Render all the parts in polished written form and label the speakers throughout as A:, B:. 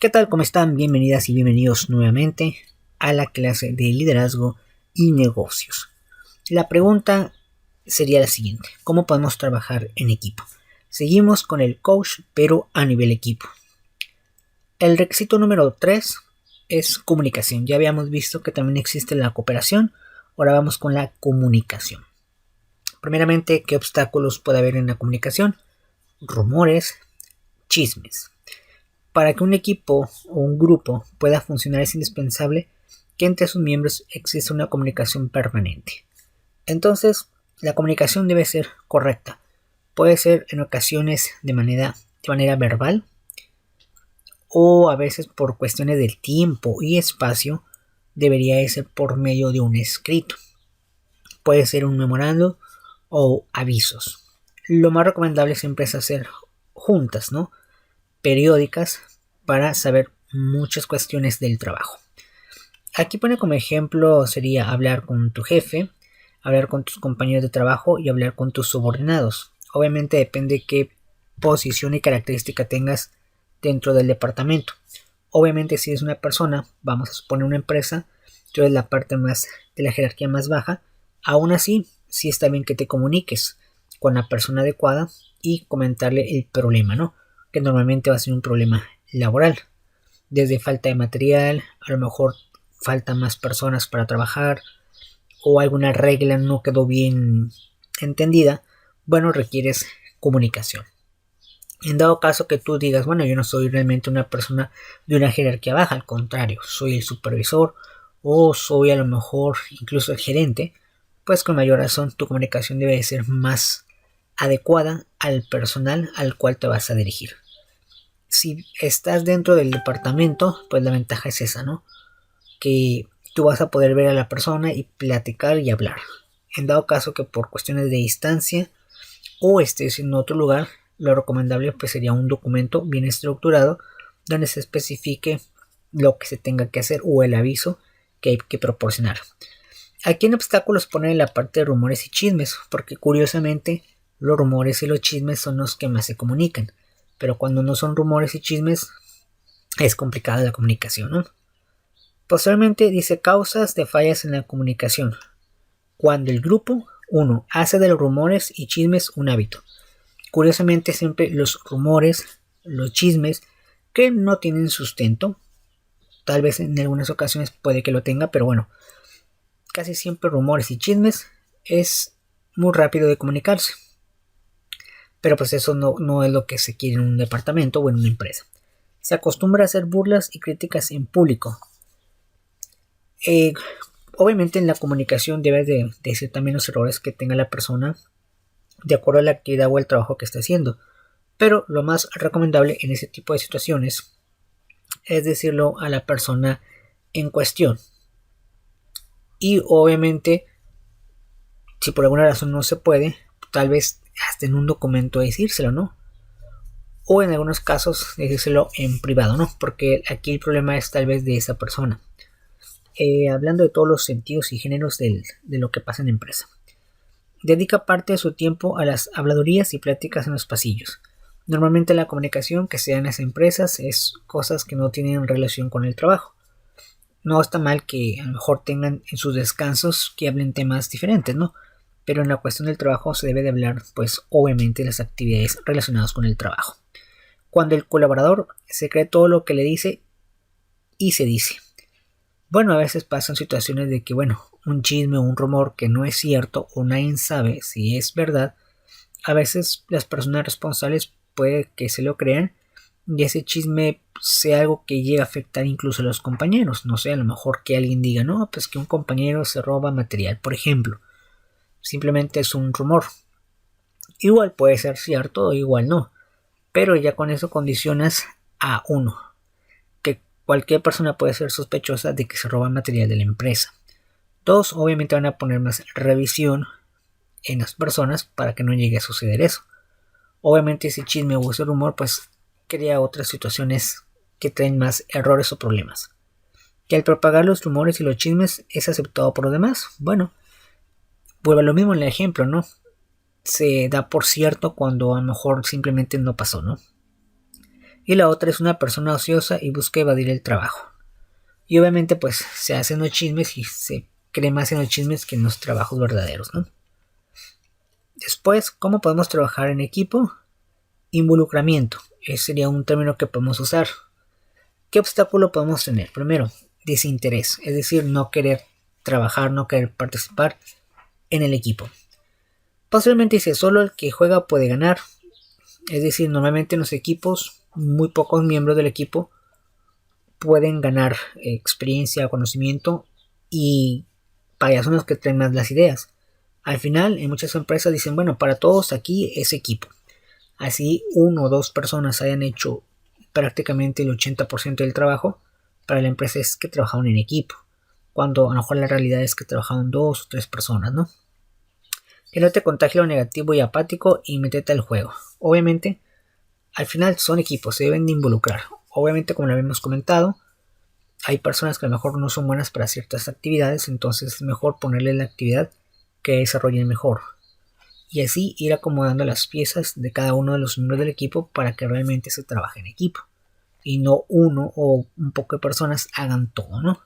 A: ¿Qué tal? ¿Cómo están? Bienvenidas y bienvenidos nuevamente a la clase de liderazgo y negocios. La pregunta sería la siguiente: ¿cómo podemos trabajar en equipo? Seguimos con el coach, pero a nivel equipo. El requisito número 3 es comunicación. Ya habíamos visto que también existe la cooperación. Ahora vamos con la comunicación. Primeramente, ¿qué obstáculos puede haber en la comunicación? Rumores, chismes. Para que un equipo o un grupo pueda funcionar es indispensable que entre sus miembros exista una comunicación permanente. Entonces, la comunicación debe ser correcta. Puede ser en ocasiones de manera verbal o a veces por cuestiones del tiempo y espacio debería ser por medio de un escrito. Puede ser un memorando o avisos. Lo más recomendable siempre es hacer juntas, ¿no? Periódicas para saber muchas cuestiones del trabajo. Aquí pone como ejemplo sería hablar con tu jefe, hablar con tus compañeros de trabajo y hablar con tus subordinados. Obviamente depende de qué posición y característica tengas dentro del departamento. Obviamente si es una persona, vamos a suponer una empresa, tú eres la parte más de la jerarquía más baja, aún así sí está bien que te comuniques con la persona adecuada y comentarle el problema, ¿no? Que normalmente va a ser un problema laboral, desde falta de material, a lo mejor faltan más personas para trabajar o alguna regla no quedó bien entendida. Bueno, requieres comunicación. En dado caso que tú digas, bueno, yo no soy realmente una persona de una jerarquía baja, al contrario, soy el supervisor o soy a lo mejor incluso el gerente, pues con mayor razón tu comunicación debe ser más adecuada al personal al cual te vas a dirigir. Si estás dentro del departamento, pues la ventaja es esa, ¿no? Que tú vas a poder ver a la persona y platicar y hablar. En dado caso que por cuestiones de distancia o estés en otro lugar, lo recomendable pues sería un documento bien estructurado donde se especifique lo que se tenga que hacer o el aviso que hay que proporcionar. Aquí en obstáculos ponen la parte de rumores y chismes, porque curiosamente los rumores y los chismes son los que más se comunican, pero cuando no son rumores y chismes es complicada la comunicación, ¿no? Posteriormente dice causas de fallas en la comunicación. Cuando el grupo 1 hace de los rumores y chismes un hábito. Curiosamente siempre los rumores, los chismes que no tienen sustento, tal vez en algunas ocasiones puede que lo tenga, pero bueno, casi siempre rumores y chismes es muy rápido de comunicarse. Pero pues eso no es lo que se quiere en un departamento o en una empresa. Se acostumbra a hacer burlas y críticas en público. Obviamente en la comunicación debes de decir también los errores que tenga la persona de acuerdo a la actividad o el trabajo que esté haciendo. Pero lo más recomendable en ese tipo de situaciones es decirlo a la persona en cuestión. Y obviamente si por alguna razón no se puede, tal vez hasta en un documento decírselo, ¿no? O en algunos casos decírselo en privado, ¿no? Porque aquí el problema es tal vez de esa persona. Hablando de todos los sentidos y géneros de lo que pasa en la empresa. Dedica parte de su tiempo a las habladurías y pláticas en los pasillos. Normalmente la comunicación que se da en las empresas es cosas que no tienen relación con el trabajo. No está mal que a lo mejor tengan en sus descansos que hablen temas diferentes, ¿no? Pero en la cuestión del trabajo se debe de hablar, pues obviamente, las actividades relacionadas con el trabajo. Cuando el colaborador se cree todo lo que le dice y se dice. Bueno, a veces pasan situaciones de que, bueno, un chisme o un rumor que no es cierto o nadie sabe si es verdad, a veces las personas responsables puede que se lo crean y ese chisme sea algo que llegue a afectar incluso a los compañeros. No sé, a lo mejor que alguien diga, no, pues que un compañero se roba material, por ejemplo. Simplemente es un rumor. Igual puede ser cierto o igual no, pero ya con eso condicionas a uno, que cualquier persona puede ser sospechosa de que se roba material de la empresa. Dos, obviamente van a poner más revisión en las personas para que no llegue a suceder eso. Obviamente ese chisme o ese rumor pues crea otras situaciones que traen más errores o problemas. Que al propagar los rumores y los chismes es aceptado por los demás. Bueno, vuelve a lo mismo en el ejemplo, ¿no? Se da por cierto cuando a lo mejor simplemente no pasó, ¿no? Y la otra es una persona ociosa y busca evadir el trabajo. Y obviamente pues se hacen los chismes y se cree más en los chismes que en los trabajos verdaderos, ¿no? Después, ¿cómo podemos trabajar en equipo? Involucramiento. Ese sería un término que podemos usar. ¿Qué obstáculo podemos tener? Primero, desinterés, es decir, no querer trabajar, no querer participar en el equipo. Posiblemente dice, solo el que juega puede ganar. Es decir, normalmente en los equipos, muy pocos miembros del equipo pueden ganar experiencia, conocimiento y para allá son los que traen más las ideas. Al final, en muchas empresas dicen, bueno, para todos aquí es equipo. Así 1 o 2 personas hayan hecho prácticamente el 80% del trabajo, para la empresa es que trabajaban en equipo, cuando a lo mejor la realidad es que trabajaban 2 o 3 personas, ¿no? Que no te contagie lo negativo y apático y métete al juego. Obviamente, al final son equipos, se deben de involucrar. Obviamente, como lo habíamos comentado, hay personas que a lo mejor no son buenas para ciertas actividades, entonces es mejor ponerle la actividad que desarrollen mejor. Y así ir acomodando las piezas de cada uno de los miembros del equipo para que realmente se trabaje en equipo. Y no uno o un poco de personas hagan todo, ¿no?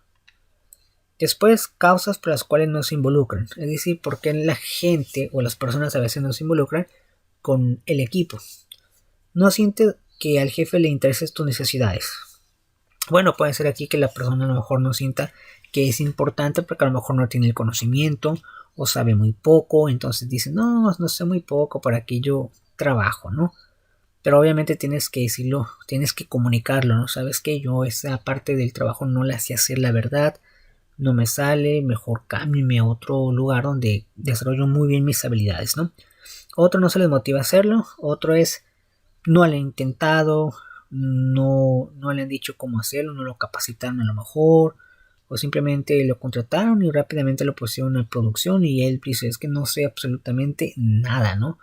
A: Después, causas por las cuales no se involucran. Es decir, por qué la gente o las personas a veces no se involucran con el equipo. No siente que al jefe le interesen tus necesidades. Bueno, puede ser aquí que la persona a lo mejor no sienta que es importante porque a lo mejor no tiene el conocimiento o sabe muy poco. Entonces dice, no sé muy poco, para que yo trabajo, ¿no? Pero obviamente tienes que decirlo, tienes que comunicarlo, ¿no? Sabes que yo esa parte del trabajo no la sé hacer, la verdad. No me sale, mejor cámbiame a otro lugar donde desarrollo muy bien mis habilidades, ¿no? Otro no se les motiva a hacerlo, otro es no lo han intentado, no le han dicho cómo hacerlo, no lo capacitaron a lo mejor, o simplemente lo contrataron y rápidamente lo pusieron a producción y él dice, es que no sé absolutamente nada, ¿no?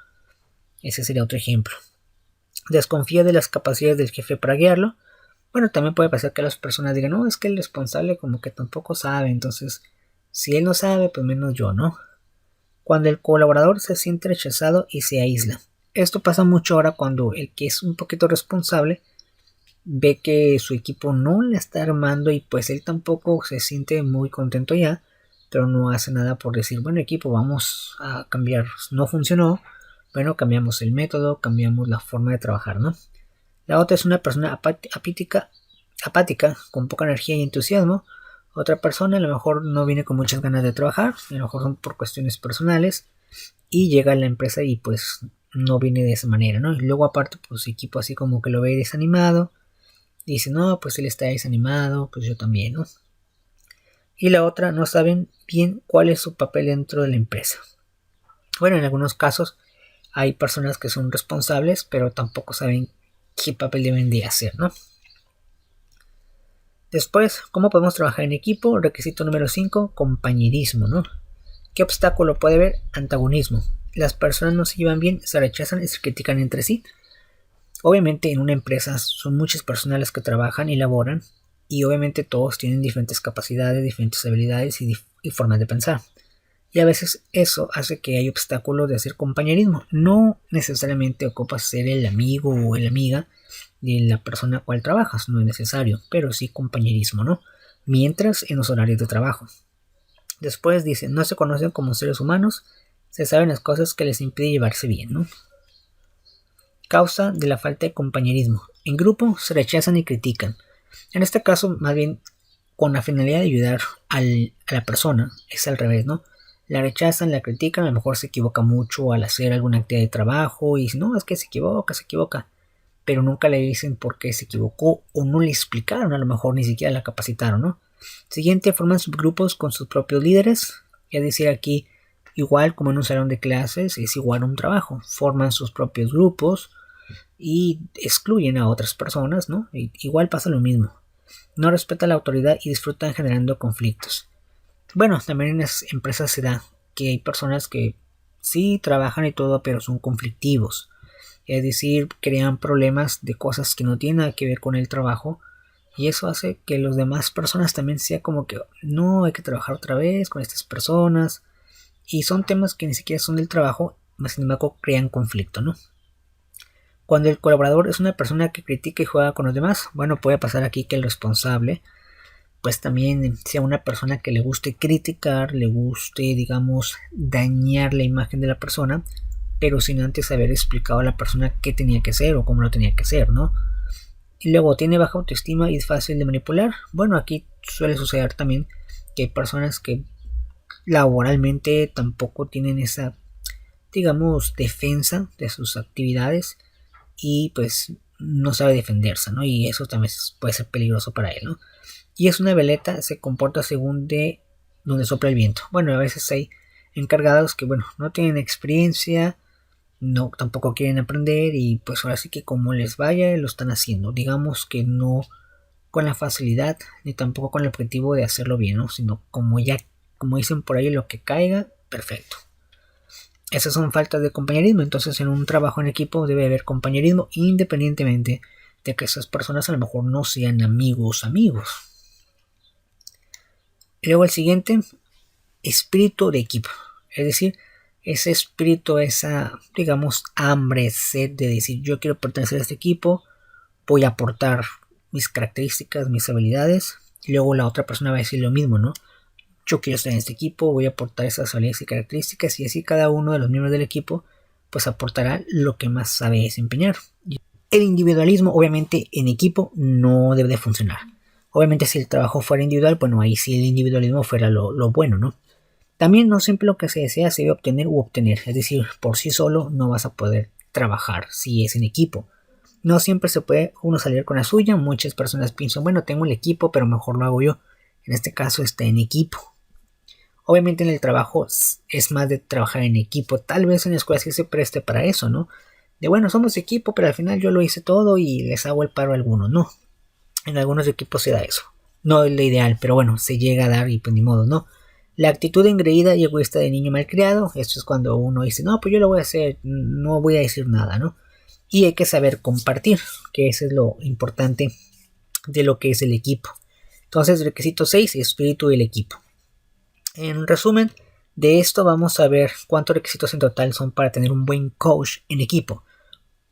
A: Ese sería otro ejemplo. Desconfía de las capacidades del jefe para guiarlo. Bueno, también puede pasar que las personas digan, no, es que el responsable como que tampoco sabe, entonces si él no sabe, pues menos yo, ¿no? Cuando el colaborador se siente rechazado y se aísla. Esto pasa mucho ahora cuando el que es un poquito responsable ve que su equipo no le está armando y pues él tampoco se siente muy contento ya, pero no hace nada por decir, bueno, equipo, vamos a cambiar, no funcionó, bueno, cambiamos el método, cambiamos la forma de trabajar, ¿no? La otra es una persona apática, con poca energía y entusiasmo. Otra persona a lo mejor no viene con muchas ganas de trabajar, a lo mejor son por cuestiones personales y llega a la empresa y pues no viene de esa manera, ¿no? Y luego aparte pues su equipo así como que lo ve desanimado, dice, no, pues él está desanimado, pues yo también, ¿no? Y la otra, no saben bien cuál es su papel dentro de la empresa. Bueno, en algunos casos hay personas que son responsables, pero tampoco saben qué papel deben de hacer, ¿no? Después, ¿cómo podemos trabajar en equipo? Requisito número 5, compañerismo, ¿no? ¿Qué obstáculo puede haber? Antagonismo. Las personas no se llevan bien, se rechazan y se critican entre sí. Obviamente en una empresa son muchas personas las que trabajan y laboran y obviamente todos tienen diferentes capacidades, diferentes habilidades y formas de pensar. Y a veces eso hace que hay obstáculos de hacer compañerismo. No necesariamente ocupas ser el amigo o la amiga de la persona a la cual trabajas, no es necesario, pero sí compañerismo, ¿no? Mientras en los horarios de trabajo. Después dice, no se conocen como seres humanos, se saben las cosas que les impide llevarse bien, ¿no? Causa de la falta de compañerismo. En grupo se rechazan y critican. En este caso, más bien con la finalidad de ayudar a la persona, es al revés, ¿no? La rechazan, la critican, a lo mejor se equivoca mucho al hacer alguna actividad de trabajo y no, es que se equivoca, pero nunca le dicen por qué se equivocó o no le explicaron, a lo mejor ni siquiera la capacitaron, ¿no? Siguiente, forman subgrupos con sus propios líderes, es decir, aquí igual como en un salón de clases es igual un trabajo, forman sus propios grupos y excluyen a otras personas, ¿no? Igual pasa lo mismo, no respetan la autoridad y disfrutan generando conflictos. Bueno, también en las empresas se da que hay personas que sí trabajan y todo, pero son conflictivos. Es decir, crean problemas de cosas que no tienen nada que ver con el trabajo. Y eso hace que las demás personas también sea como que no, hay que trabajar otra vez con estas personas. Y son temas que ni siquiera son del trabajo, más sin embargo crean conflicto, ¿no? Cuando el colaborador es una persona que critica y juega con los demás, bueno, puede pasar aquí que el responsable pues también sea una persona que le guste criticar, le guste, digamos, dañar la imagen de la persona, pero sin antes haber explicado a la persona qué tenía que hacer o cómo lo tenía que hacer, ¿no? Y luego tiene baja autoestima y es fácil de manipular. Bueno, aquí suele suceder también que hay personas que laboralmente tampoco tienen esa, digamos, defensa de sus actividades y pues no sabe defenderse, ¿no? Y eso también puede ser peligroso para él, ¿no? Y es una veleta, se comporta según de donde sopla el viento. Bueno, a veces hay encargados que, bueno, no tienen experiencia, no, tampoco quieren aprender y pues ahora sí que como les vaya lo están haciendo. Digamos que no con la facilidad ni tampoco con el objetivo de hacerlo bien, ¿no? Sino como ya, como dicen por ahí, lo que caiga, perfecto. Esas son faltas de compañerismo, entonces en un trabajo en equipo debe haber compañerismo independientemente de que esas personas a lo mejor no sean amigos. Y luego el siguiente, espíritu de equipo. Es decir, ese espíritu, esa, digamos, hambre, sed de decir yo quiero pertenecer a este equipo, voy a aportar mis características, mis habilidades. Y luego la otra persona va a decir lo mismo, ¿no? Yo quiero estar en este equipo, voy a aportar esas habilidades y características. Y así cada uno de los miembros del equipo pues aportará lo que más sabe desempeñar. El individualismo obviamente en equipo no debe de funcionar. Obviamente si el trabajo fuera individual, bueno, ahí sí el individualismo fuera lo bueno, ¿no? También no siempre lo que se desea se debe obtener u obtener. Es decir, por sí solo no vas a poder trabajar si es en equipo. No siempre se puede uno salir con la suya. Muchas personas piensan, bueno, tengo el equipo, pero mejor lo hago yo. En este caso está en equipo. Obviamente en el trabajo es más de trabajar en equipo. Tal vez en la escuela sí se preste para eso, ¿no? De bueno, somos equipo, pero al final yo lo hice todo y les hago el paro a algunos. No. En algunos equipos se da eso. No es lo ideal, pero bueno, se llega a dar y pues ni modo, ¿no? La actitud engreída y egoísta de niño malcriado, esto es cuando uno dice, no, pues yo lo voy a hacer, no voy a decir nada, ¿no? Y hay que saber compartir, que eso es lo importante de lo que es el equipo. Entonces, requisito 6, espíritu del equipo. En resumen, de esto vamos a ver cuántos requisitos en total son para tener un buen coach en equipo,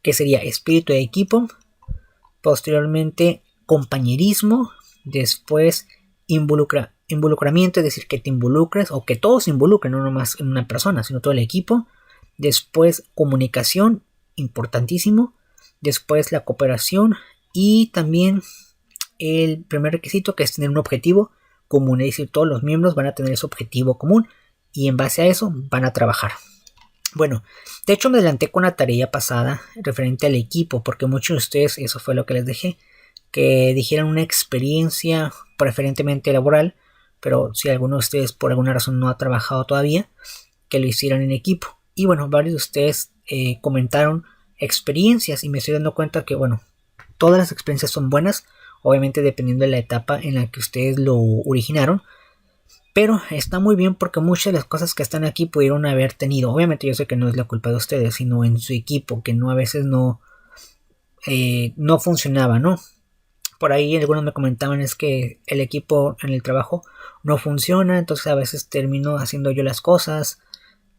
A: que sería espíritu de equipo, posteriormente compañerismo, después involucramiento, es decir, que te involucres o que todos se involucren, no nomás en una persona, sino todo el equipo. Después comunicación, importantísimo. Después la cooperación y también el primer requisito, que es tener un objetivo común, es decir, todos los miembros van a tener ese objetivo común y en base a eso van a trabajar. Bueno, de hecho me adelanté con la tarea pasada referente al equipo, porque muchos de ustedes, eso fue lo que les dejé, que dijeran una experiencia preferentemente laboral, pero si alguno de ustedes por alguna razón no ha trabajado todavía, que lo hicieran en equipo. Y bueno, varios de ustedes comentaron experiencias y me estoy dando cuenta que bueno, todas las experiencias son buenas, obviamente dependiendo de la etapa en la que ustedes lo originaron, pero está muy bien porque muchas de las cosas que están aquí pudieron haber tenido, obviamente yo sé que no es la culpa de ustedes, sino en su equipo, que no a veces no funcionaba, ¿no? Por ahí algunos me comentaban es que el equipo en el trabajo no funciona, entonces a veces termino haciendo yo las cosas.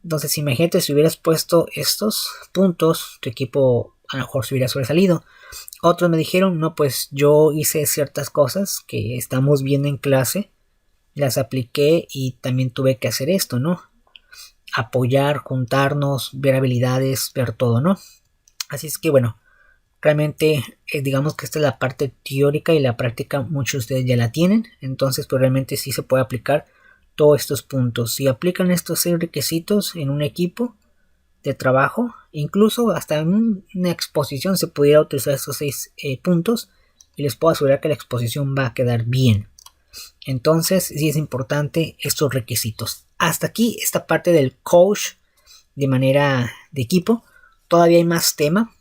A: Entonces imagínate si hubieras puesto estos puntos, tu equipo a lo mejor se hubiera sobresalido. Otros me dijeron, no, pues yo hice ciertas cosas que estamos viendo en clase, las apliqué y también tuve que hacer esto, ¿no? Apoyar, juntarnos, ver habilidades, ver todo, ¿no? Así es que bueno, realmente digamos que esta es la parte teórica y la práctica muchos de ustedes ya la tienen, entonces pues realmente sí se puede aplicar todos estos puntos. Si aplican estos 6 requisitos en un equipo de trabajo, incluso hasta en una exposición se pudiera utilizar estos 6 puntos y les puedo asegurar que la exposición va a quedar bien. Entonces sí es importante estos requisitos. Hasta aquí esta parte del coach de manera de equipo. Todavía hay más tema,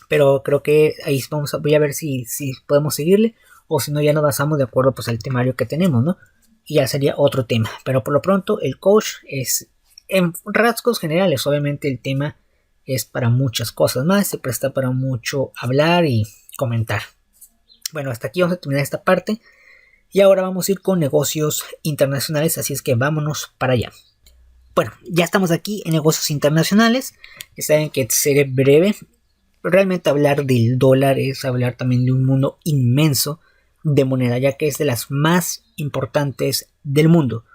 A: pero creo que ahí voy a ver si podemos seguirle o si no ya nos basamos de acuerdo pues al temario que tenemos, ¿no? Y ya sería otro tema, pero por lo pronto el coach es en rasgos generales, obviamente el tema es para muchas cosas más, se presta para mucho hablar y comentar. Bueno, hasta aquí vamos a terminar esta parte y ahora vamos a ir con negocios internacionales, así es que vámonos para allá. Bueno, ya estamos aquí en negocios internacionales, ya saben que seré breve. realmente hablar del dólar es hablar también de un mundo inmenso de moneda, ya que es de las más importantes del mundo.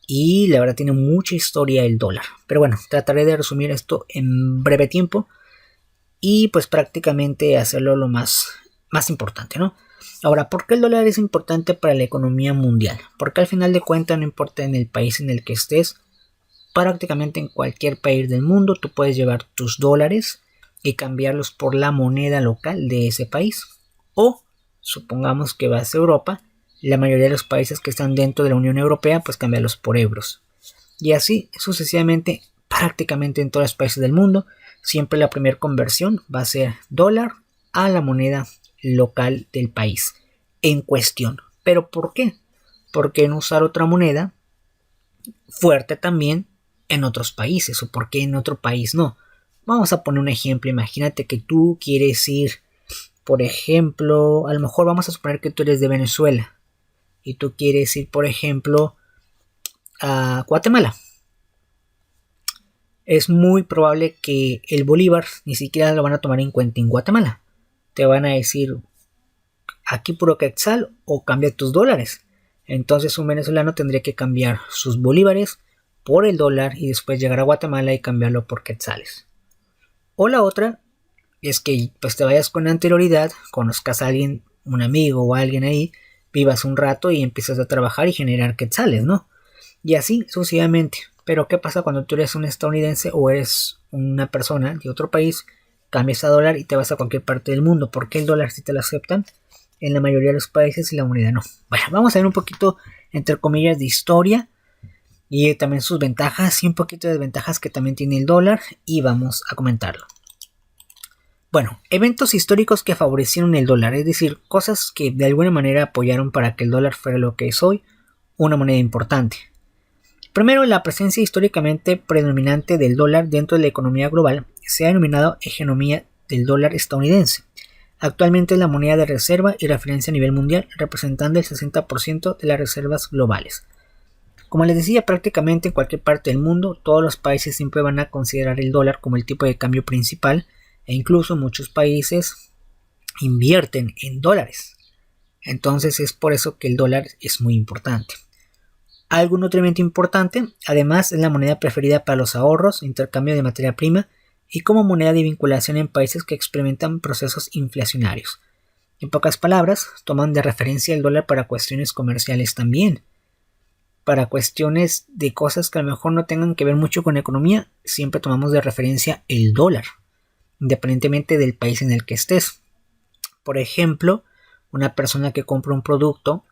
A: Y la verdad tiene mucha historia el dólar. Pero bueno, trataré de resumir esto en breve tiempo y pues prácticamente hacerlo lo más importante, ¿no? Ahora, ¿por qué el dólar es importante para la economía mundial? Porque al final de cuentas, no importa en el país en el que estés, prácticamente en cualquier país del mundo tú puedes llevar tus dólares y cambiarlos por la moneda local de ese país. O supongamos que vas a Europa, la mayoría de los países que están dentro de la Unión Europea pues cambiarlos por euros. Y así sucesivamente prácticamente en todos los países del mundo, siempre la primera conversión va a ser dólar a la moneda local del país en cuestión. ¿Pero por qué? Porque no usar otra moneda fuerte también en otros países, o por qué en otro país no. Vamos a poner un ejemplo. Imagínate que tú quieres ir, por ejemplo, a lo mejor vamos a suponer que tú eres de Venezuela y tú quieres ir, por ejemplo, a Guatemala. Es muy probable que el bolívar ni siquiera lo van a tomar en cuenta en Guatemala. Te van a decir aquí puro quetzal o cambia tus dólares. Entonces un venezolano tendría que cambiar sus bolívares por el dólar y después llegar a Guatemala y cambiarlo por quetzales. O la otra es que pues te vayas con anterioridad, conozcas a alguien, un amigo o alguien ahí, vivas un rato y empiezas a trabajar y generar quetzales, ¿no? Y así sucesivamente. Pero ¿qué pasa cuando tú eres un estadounidense o eres una persona de otro país, cambias a dólar y te vas a cualquier parte del mundo? ¿Por qué el dólar sí te lo aceptan en la mayoría de los países y la moneda no? Bueno, vamos a ver un poquito, entre comillas, de historia y también sus ventajas y un poquito de desventajas que también tiene el dólar y vamos a comentarlo. Bueno, eventos históricos que favorecieron el dólar, es decir, cosas que de alguna manera apoyaron para que el dólar fuera lo que es hoy, una moneda importante. Primero, la presencia históricamente predominante del dólar dentro de la economía global se ha denominado hegemonía del dólar estadounidense. Actualmente es la moneda de reserva y referencia a nivel mundial, representando el 60% de las reservas globales. Como les decía, prácticamente en cualquier parte del mundo, todos los países siempre van a considerar el dólar como el tipo de cambio principal e incluso muchos países invierten en dólares. Entonces es por eso que el dólar es muy importante. Algún otro evento importante, además, es la moneda preferida para los ahorros, intercambio de materia prima y como moneda de vinculación en países que experimentan procesos inflacionarios. En pocas palabras, toman de referencia el dólar para cuestiones comerciales también. Para cuestiones de cosas que a lo mejor no tengan que ver mucho con economía, siempre tomamos de referencia el dólar, independientemente del país en el que estés. Por ejemplo, una persona que compra un producto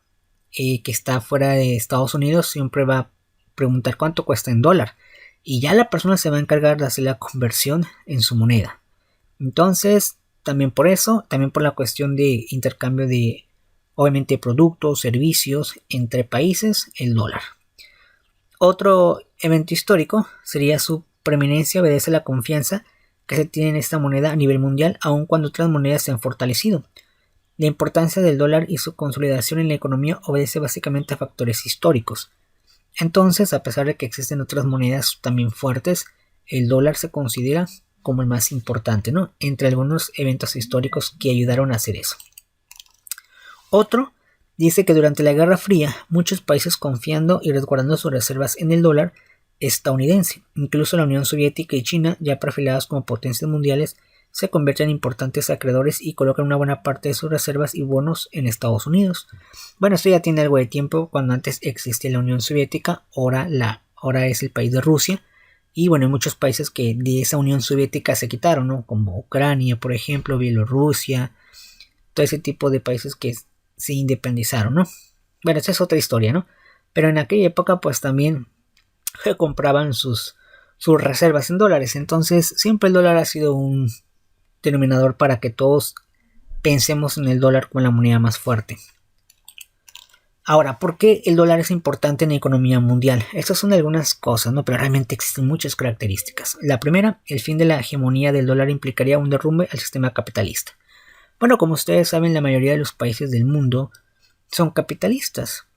A: que está fuera de Estados Unidos siempre va a preguntar cuánto cuesta en dólar y ya la persona se va a encargar de hacer la conversión en su moneda. Entonces, también por eso, también por la cuestión de intercambio de, obviamente, productos, servicios entre países, el dólar. Otro evento histórico sería su preeminencia, obedece a la confianza que se tiene en esta moneda a nivel mundial, aun cuando otras monedas se han fortalecido. La importancia del dólar y su consolidación en la economía obedece básicamente a factores históricos. Entonces, a pesar de que existen otras monedas también fuertes, el dólar se considera como el más importante, ¿no? Entre algunos eventos históricos que ayudaron a hacer eso. Otro dice que durante la Guerra Fría, muchos países confiando y resguardando sus reservas en el dólar estadounidense, incluso la Unión Soviética y China, ya perfiladas como potencias mundiales, se convierten en importantes acreedores y colocan una buena parte de sus reservas y bonos en Estados Unidos. Bueno, esto ya tiene algo de tiempo, cuando antes existía la Unión Soviética, ahora es el país de Rusia, y bueno, hay muchos países que de esa Unión Soviética se quitaron, ¿no? Como Ucrania, por ejemplo, Bielorrusia, todo ese tipo de países que se independizaron, ¿no? Bueno, esa es otra historia, ¿no? Pero en aquella época pues también compraban sus reservas en dólares, entonces siempre el dólar ha sido un denominador para que todos pensemos en el dólar como la moneda más fuerte. Ahora, ¿por qué el dólar es importante en la economía mundial? Estas son algunas cosas, ¿no? Pero realmente existen muchas características. La primera, el fin de la hegemonía del dólar implicaría un derrumbe al sistema capitalista. Bueno, como ustedes saben, la mayoría de los países del mundo son capitalistas.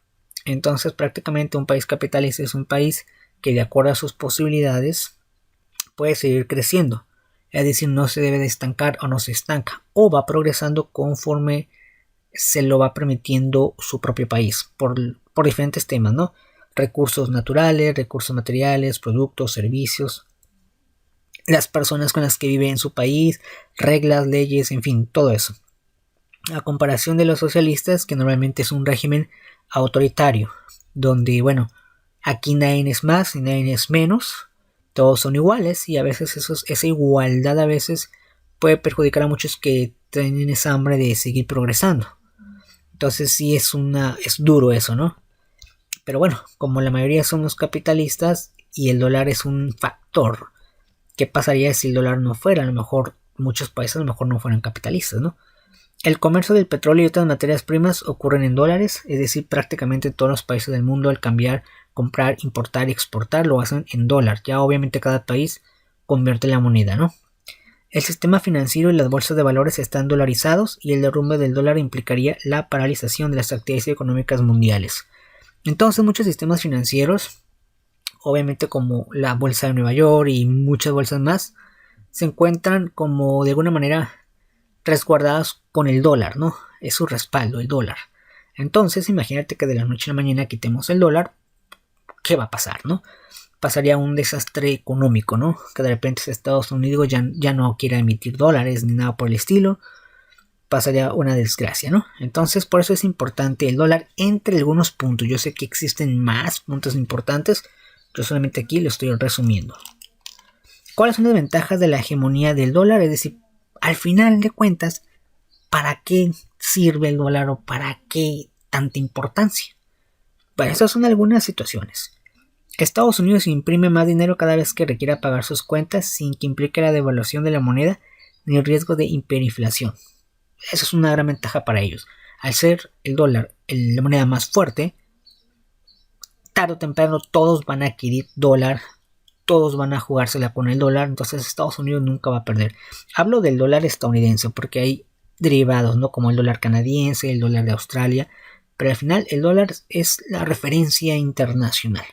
A: Entonces, prácticamente un país capitalista es un país que, de acuerdo a sus posibilidades, puede seguir creciendo. Es decir, no se debe de estancar o no se estanca, o va progresando conforme se lo va permitiendo su propio país, por diferentes temas, ¿no? Recursos naturales, recursos materiales, productos, servicios, las personas con las que vive en su país, reglas, leyes, en fin, todo eso. A comparación de los socialistas, que normalmente es un régimen autoritario, donde, bueno, aquí nadie es más y nadie es menos, todos son iguales, y a veces esa igualdad a veces puede perjudicar a muchos que tienen esa hambre de seguir progresando. Entonces sí es duro eso, ¿no? Pero bueno, como la mayoría somos capitalistas y el dólar es un factor, ¿qué pasaría si el dólar no fuera? A lo mejor muchos países a lo mejor no fueran capitalistas, ¿no? El comercio del petróleo y otras materias primas ocurren en dólares, es decir, prácticamente todos los países del mundo al cambiar, comprar, importar y exportar lo hacen en dólar. Ya obviamente cada país convierte la moneda, ¿no? El sistema financiero y las bolsas de valores están dolarizados y el derrumbe del dólar implicaría la paralización de las actividades económicas mundiales. Entonces muchos sistemas financieros, obviamente como la bolsa de Nueva York y muchas bolsas más, se encuentran como de alguna manera resguardadas con el dólar, ¿no? Es su respaldo, el dólar. Entonces imagínate que de la noche a la mañana quitemos el dólar, ¿qué va a pasar, no? Pasaría un desastre económico, ¿no? Que de repente Estados Unidos ya no quiera emitir dólares ni nada por el estilo. Pasaría una desgracia, ¿no? Entonces por eso es importante el dólar entre algunos puntos. Yo sé que existen más puntos importantes, yo solamente aquí lo estoy resumiendo. ¿Cuáles son las ventajas de la hegemonía del dólar? Es decir, al final de cuentas, ¿para qué sirve el dólar o para qué tanta importancia? Bueno, estas son algunas situaciones. Estados Unidos imprime más dinero cada vez que requiera pagar sus cuentas sin que implique la devaluación de la moneda ni el riesgo de hiperinflación. Esa es una gran ventaja para ellos. Al ser el dólar la moneda más fuerte, tarde o temprano todos van a adquirir dólar, todos van a jugársela con el dólar, entonces Estados Unidos nunca va a perder. Hablo del dólar estadounidense porque hay derivados, ¿no? Como el dólar canadiense, el dólar de Australia, pero al final el dólar es la referencia internacional.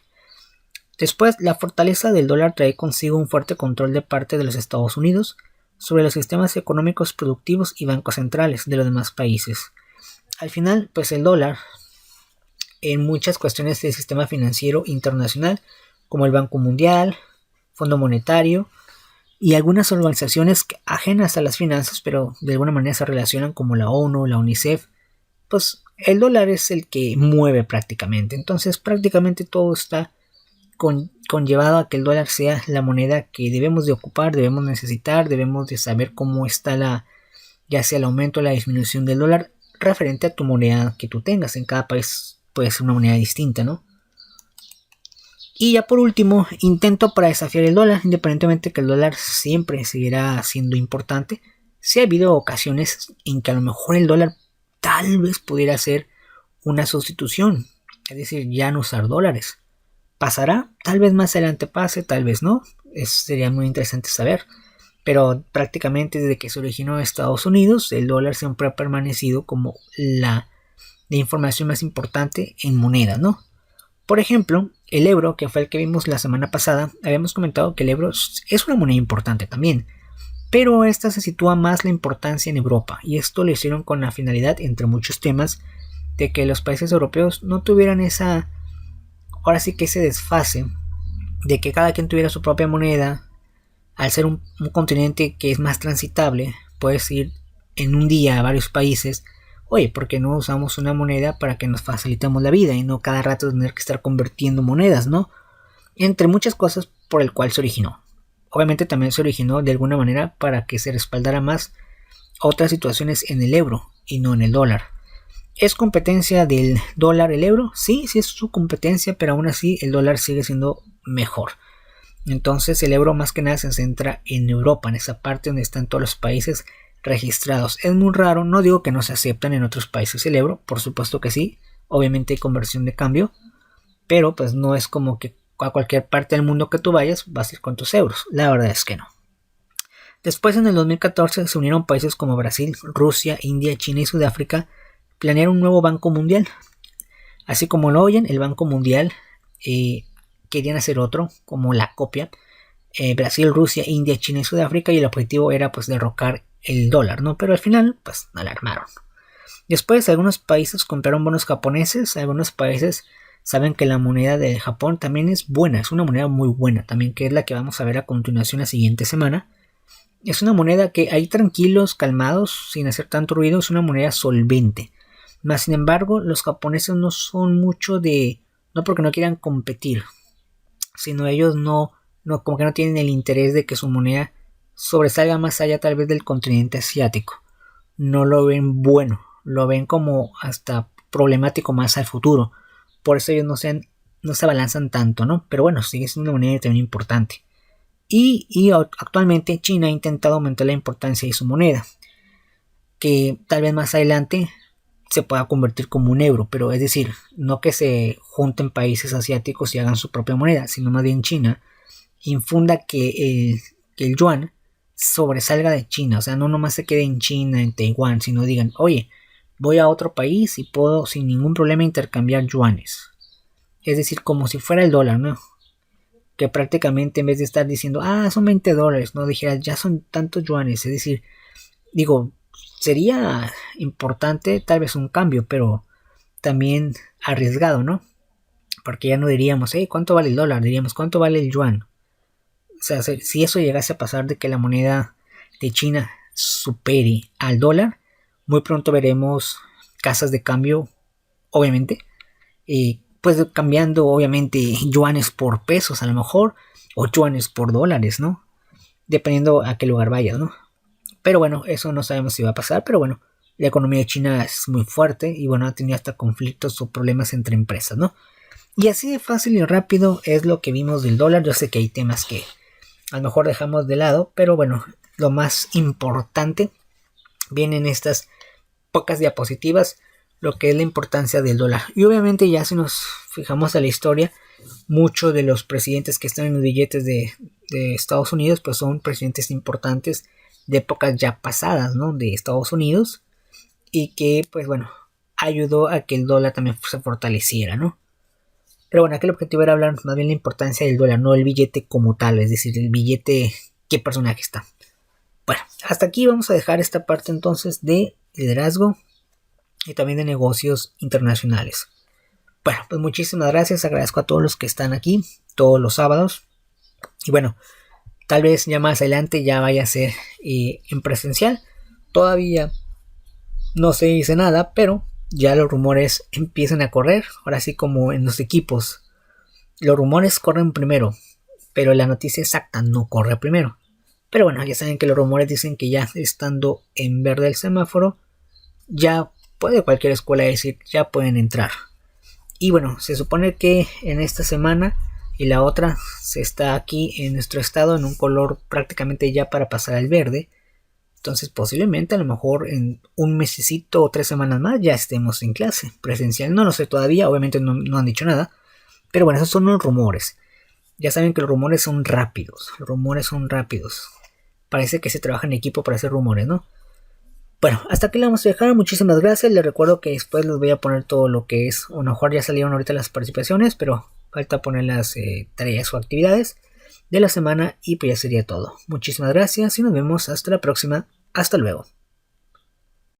A: Después, la fortaleza del dólar trae consigo un fuerte control de parte de los Estados Unidos sobre los sistemas económicos productivos y bancos centrales de los demás países. Al final, pues el dólar, en muchas cuestiones del sistema financiero internacional, como el Banco Mundial, Fondo Monetario y algunas organizaciones ajenas a las finanzas, pero de alguna manera se relacionan como la ONU, la UNICEF, pues el dólar es el que mueve prácticamente. Entonces prácticamente todo está conllevado a que el dólar sea la moneda que debemos de ocupar, debemos necesitar, debemos de saber cómo está ya sea el aumento o la disminución del dólar referente a tu moneda que tú tengas. En cada país puede ser una moneda distinta, ¿no? Y ya por último, intento para desafiar el dólar, independientemente que el dólar siempre seguirá siendo importante. Sí ha habido ocasiones en que a lo mejor el dólar tal vez pudiera ser una sustitución, es decir, ya no usar dólares. ¿Pasará? Tal vez más adelante pase, tal vez no. Sería muy interesante saber. Pero prácticamente desde que se originó en Estados Unidos, el dólar siempre ha permanecido como la información más importante en moneda, ¿no? Por ejemplo, el euro, que fue el que vimos la semana pasada, habíamos comentado que el euro es una moneda importante también. Pero esta se sitúa más la importancia en Europa. Y esto lo hicieron con la finalidad, entre muchos temas, de que los países europeos no tuvieran ahora sí que ese desfase de que cada quien tuviera su propia moneda. Al ser un continente que es más transitable, puedes ir en un día a varios países. Oye, ¿por qué no usamos una moneda para que nos facilitemos la vida y no cada rato tener que estar convirtiendo monedas, ¿no? Entre muchas cosas por el cual se originó. Obviamente también se originó de alguna manera para que se respaldara más otras situaciones en el euro y no en el dólar. ¿Es competencia del dólar el euro? Sí es su competencia, pero aún así el dólar sigue siendo mejor. Entonces el euro más que nada se centra en Europa, en esa parte donde están todos los países registrados. Es muy raro, no digo que no se aceptan en otros países el euro, por supuesto que sí, obviamente hay conversión de cambio, pero pues no es como que a cualquier parte del mundo que tú vayas vas a ir con tus euros, la verdad es que no. Después en el 2014 se unieron países como Brasil, Rusia, India, China y Sudáfrica, planearon un nuevo Banco Mundial. Así como lo oyen, el Banco Mundial querían hacer otro, como la copia, Brasil, Rusia, India, China y Sudáfrica, y el objetivo era pues derrocar el dólar, ¿no? Pero al final pues alarmaron. Después algunos países compraron bonos japoneses, algunos países saben que la moneda de Japón también es buena, es una moneda muy buena también, que es la que vamos a ver a continuación la siguiente semana. Es una moneda que ahí tranquilos, calmados, sin hacer tanto ruido, es una moneda solvente. Más sin embargo, los japoneses no son mucho de, no porque no quieran competir, sino ellos como que no tienen el interés de que su moneda sobresalga más allá tal vez del continente asiático. No lo ven bueno, lo ven como hasta problemático más al futuro. Por eso ellos no se abalanzan tanto, ¿no? Pero bueno, sigue siendo una moneda también importante. Y actualmente China ha intentado aumentar la importancia de su moneda, que tal vez más adelante se pueda convertir como un euro, pero es decir, no que se junten países asiáticos y hagan su propia moneda, sino más bien China infunda que el yuan sobresalga de China, o sea, no nomás se quede en China, en Taiwán, sino digan, oye, voy a otro país y puedo sin ningún problema intercambiar yuanes. Es decir, como si fuera el dólar, ¿no? Que prácticamente en vez de estar diciendo, son $20, no dijeras, ya son tantos yuanes. Es decir, digo, sería importante tal vez un cambio, pero también arriesgado, ¿no? Porque ya no diríamos, ¿cuánto vale el dólar? Diríamos, ¿cuánto vale el yuan? O sea, si eso llegase a pasar de que la moneda de China supere al dólar, muy pronto veremos casas de cambio, obviamente, pues cambiando obviamente yuanes por pesos a lo mejor, o yuanes por dólares, ¿no? Dependiendo a qué lugar vayas, ¿no? Pero bueno, eso no sabemos si va a pasar, pero bueno, la economía de China es muy fuerte y bueno, ha tenido hasta conflictos o problemas entre empresas, ¿no? Y así de fácil y rápido es lo que vimos del dólar. Yo sé que hay temas que a lo mejor dejamos de lado, pero bueno, lo más importante viene en estas pocas diapositivas, lo que es la importancia del dólar. Y obviamente ya si nos fijamos a la historia, muchos de los presidentes que están en los billetes de Estados Unidos pues son presidentes importantes de épocas ya pasadas, ¿no? De Estados Unidos, y que pues bueno, ayudó a que el dólar también se fortaleciera, ¿no? Pero bueno, aquí el objetivo era hablar más bien la importancia del dólar, no el billete como tal, es decir, el billete, qué personaje está. Bueno, hasta aquí vamos a dejar esta parte entonces de liderazgo y también de negocios internacionales. Bueno, pues muchísimas gracias, agradezco a todos los que están aquí todos los sábados. Y bueno, tal vez ya más adelante ya vaya a ser en presencial. Todavía no se dice nada, pero ya los rumores empiezan a correr. Ahora sí, como en los equipos, los rumores corren primero, pero la noticia exacta no corre primero. Pero bueno, ya saben que los rumores dicen que ya estando en verde el semáforo, ya puede cualquier escuela decir, ya pueden entrar. Y bueno, se supone que en esta semana y la otra se está aquí en nuestro estado en un color prácticamente ya para pasar al verde. Entonces posiblemente a lo mejor en un mesecito o 3 semanas más ya estemos en clase presencial. No lo sé todavía, obviamente no han dicho nada. Pero bueno, esos son los rumores. Ya saben que los rumores son rápidos. Los rumores son rápidos. Parece que se trabaja en equipo para hacer rumores, ¿no? Bueno, hasta aquí le vamos a dejar. Muchísimas gracias. Les recuerdo que después les voy a poner todo lo que es. A lo mejor ya salieron ahorita las participaciones, pero falta poner las tareas o actividades de la semana y pues ya sería todo. Muchísimas gracias y nos vemos hasta la próxima. Hasta luego.